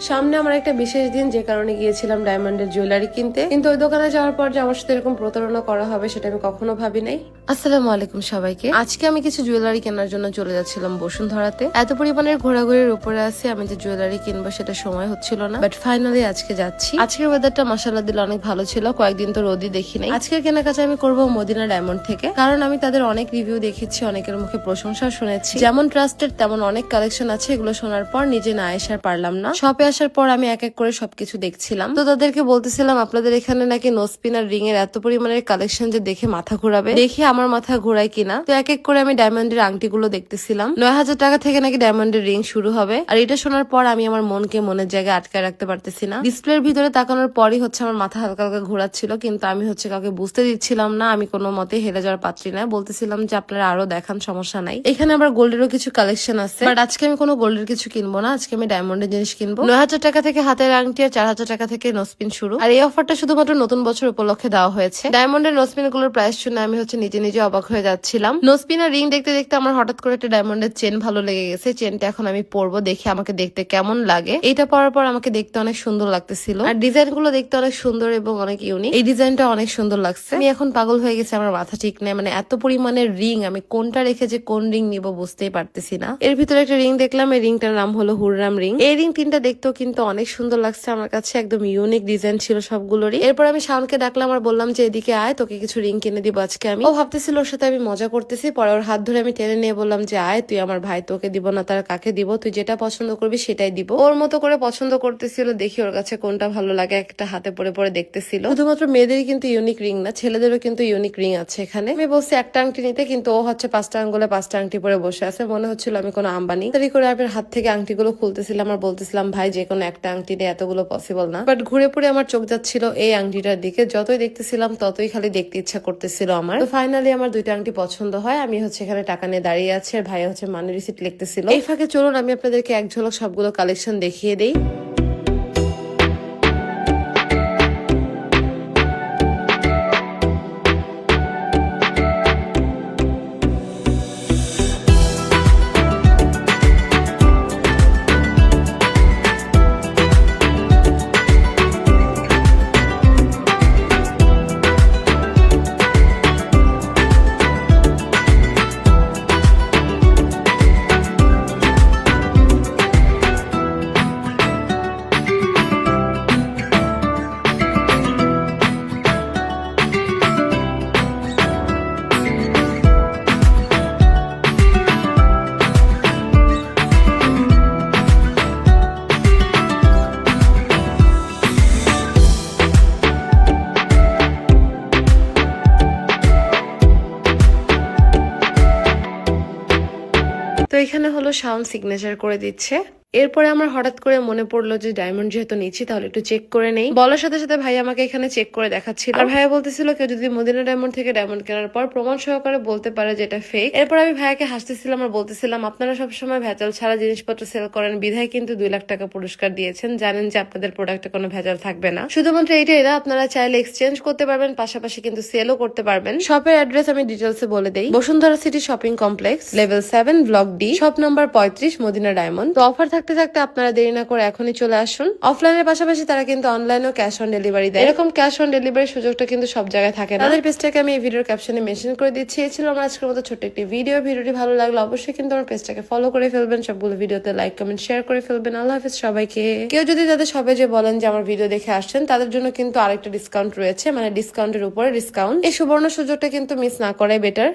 সামনে আমার একটা বিশেষ দিন, যে কারণে গিয়েছিলাম ডায়মন্ডের জুয়েলারি কিনতে, কিন্তু ওই দোকানে যাওয়ার পর যে আমার সাথে এরকম প্রতারণা করা হবে সেটা আমি কখনো ভাবি নাই। আসসালামু আলাইকুম সবাইকে। আজকে আমি কিছু জুয়েলারি কেনার জন্য চলে যাচ্ছিলাম বসুন্ধরাতে। এত পরিমাণের ঘোরাঘুরির উপরে আছে, আমি যে জুয়েলারি কিনবো সেটা সময় হচ্ছিল না, বাট ফাইনালি আজকে যাচ্ছি। আজকের ওয়েদারটা মাশাআল্লাহ দিল অনেক ভালো ছিল, কয়েকদিন তো রোদই দেখি নাই। আজকের কেনাকাটা আমি করবো মদিনা ডায়মন্ড থেকে, কারণ আমি তাদের অনেক রিভিউ দেখেছি, অনেকের মুখে প্রশংসা শুনেছি। যেমন ট্রাস্টেড তেমন অনেক কালেকশন আছে। এগুলো শোনার পর নিজে না আসার পারলাম না। শপে আসার পর আমি এক এক করে সবকিছু দেখছিলাম, তো তাদেরকে বলতেছিলাম আপনাদের এখানে নাকি নোসপিন আর রিং এর এত পরিমাণের কালেকশন যে দেখে মাথা ঘোরাবে। দেখি আমার মাথা ঘোরায় কিনা। তো এক এক করে আমি ডায়মন্ডের আংটিগুলো দেখতেছিলাম। 9,000 টাকা থেকে নাকি ডায়মন্ডের রিং শুরু হবে। আর এটা শোনার পর আমি আমার মনকে মনের জায়গায় আটকায় রাখতে পারতেছি না। ডিসপ্লের ভিতরে তাকানোর পরই আমার মাথা হালকা হালকা ঘোরাচ্ছিল, কিন্তু আমি কাউকে বুঝতে দিচ্ছিলাম না। আমি কোনো মতে হেরে যাওয়ার পাত্রী না, বলতেছিলাম যে আপনারা আরো দেখান, সমস্যা নাই। এখানে আবার গোল্ডেরও কিছু কালেকশন আছে, বাট আজকে আমি কোনো গোল্ডের কিছু কিনবো না। আজকে আমি ডায়মন্ডের জিনিস কিনবো। 9,000 টাকা থেকে হাতের আংটি আর 4,000 টাকা থেকে নোসপিন শুরু। আর এই অফারটা শুধুমাত্র নতুন বছর উপলক্ষে দেওয়া হয়েছে। ডায়মন্ডের নোসপিন গুলোর প্রাইস শুনে আমি নিজে নিজে অবাক হয়ে যাচ্ছিলাম। নোসপিন আর রিং দেখতে দেখতে আমার হঠাৎ করে একটা ডায়মন্ডের চেন ভালো লেগে গেছে। চেনটা এখন আমি পরবো, দেখি আমাকে দেখতে কেমন লাগে। এটা পরার পর আমাকে দেখতে অনেক সুন্দর লাগতেছিল, আর ডিজাইন গুলো দেখতে অনেক সুন্দর এবং অনেক ইউনিক। এই ডিজাইনটা অনেক সুন্দর লাগছে। আমি এখন পাগল হয়ে গেছি, আমার মাথা ঠিক নেই। মানে এত পরিমাণের রিং, আমি কোনটা রেখে যে কোন রিং নিব বুঝতেই পারতেছি না। এর ভিতরে একটা রিং দেখলাম, এই রিংটার নাম হলো হুররাম রিং। এই রিং তিনটা দেখতেও কিন্তু অনেক সুন্দর লাগছে আমার কাছে, একদম ইউনিক ডিজাইন ছিল সবগুলোরই। এরপর আমি শাওনকে ডাকলাম আর বললাম যে এদিকে আয়, তোকে কিছু রিং কিনে দিব আজকে আমি। ও ভাবতেছিল ওর সাথে আমি মজা করতেছি, পরে ওর হাত ধরে আমি টেনে নিয়ে বললাম যে আয়, তুই আমার ভাই, তোকে দিব না তার কাকে দিব, তুই যেটা পছন্দ করবি সেটাই দিব। ওর মতো করে পছন্দ করতেছিল, দেখি ওর কাছে কোনটা ভালো লাগে একটা হাতে পরে পরে দেখতেছিল। শুধুমাত্র মেয়েদেরই কিন্তু ইউনিক রিং না, ছেলেদেরও কিন্তু ইউনিক রিং আছে এখানে। আমি বলছি একটা আংটি নিতে, কিন্তু ও 5টা আঙ্গুলে 5টা আংটি পরে বসে আছে। মনে হচ্ছিল আমি কোনো আম্বানি। তাড়াতাড়ি করে আমার হাত থেকে আংটিগুলো খুলতেছিলাম আর বলতেছিলাম ভাই যে কোনো একটা আংটি দিয়ে এতগুলো পসিবল না। বাট ঘুরে পড়ে আমার চোখ যাচ্ছিল এই আংটিটার দিকে। যতই দেখতেছিলাম ততই খালি দেখতে ইচ্ছা করতেছিল আমার। তো ফাইনালি আমার 2টা আংটি পছন্দ হয়। আমি এখানে টাকা নিয়ে দাঁড়িয়ে আছি, আর ভাই মানি রিসিট লিখতেছিল। এই ফাঁকে চলুন আমি আপনাদেরকে এক ঝলক সবগুলো কালেকশন দেখিয়ে দেই। তো এখানে হলো শাওন সিগনেচার করে দিচ্ছে। এরপরে আমার হঠাৎ করে মনে পড়লো যে ডায়মন্ড যেহেতু নিচ্ছি তাহলে একটু চেক করে নেই। বলার সাথে সাথে ভাই আমাকে এখানে চেক করে দেখাচ্ছিল, আর ভাইয়া বলতেছিল কেউ যদি মদিনা ডায়মন্ড থেকে ডায়মন্ড কেনার পর প্রমাণ সহকারে বলতে পারে যে এটা ফেক। এরপর আমি ভাইয়াকে হাসতেছিলাম আর বলতেছিলাম আপনারা সবসময় ভেজাল ছাড়া জিনিসপত্র সেল করেন, বিধায় কিন্তু 2 লাখ টাকা পুরস্কার দিয়েছেন। জানেন যে আপনাদের প্রোডাক্টে কোনো ভেজাল থাকবে না। শুধুমাত্র এইটাই না, আপনারা চাইলে এক্সচেঞ্জ করতে পারবেন, পাশাপাশি কিন্তু সেলও করতে পারবেন। শপের অ্যাড্রেস আমি ডিটেলসে বলে দেই। Bashundhara city shopping complex, level 7, block D, shop number 35, Madina diamond. তো অফার থাকতে থাকতে আপনারা দেরি না করে এখনই চলে আসুন। অফলাইনের পাশাপাশি তারা কিন্তু অনলাইনেও ক্যাশ অন ডেলিভারি দেয়। এরকম ক্যাশ অন ডেলিভারির সুযোগটা কিন্তু সব জায়গায় থাকে না। তাদের পেজটাকে আমি এই ভিডিওর ক্যাপশনে মেনশন করে দিচ্ছি। এই ছিল আমার আজকের মতো ছোট্ট একটি ভিডিও। ভিডিওটি ভালো লাগলে অবশ্যই কিন্তু আমার পেজটাকে ফলো করে ফেলবেন, সবগুলো ভিডিওতে লাইক কমেন্ট শেয়ার করে ফেলবেন। আল্লাহ হাফেজ সবাইকে। কেউ যদি তাদের সবাই যে বলেন যে আমার ভিডিও দেখে আসছেন, তাদের জন্য কিন্তু আরেকটা ডিসকাউন্ট রয়েছে, মানে ডিসকাউন্টের উপরে ডিসকাউন্ট। এই সুবর্ণ সুযোগটা কিন্তু মিস না করাই বেটার।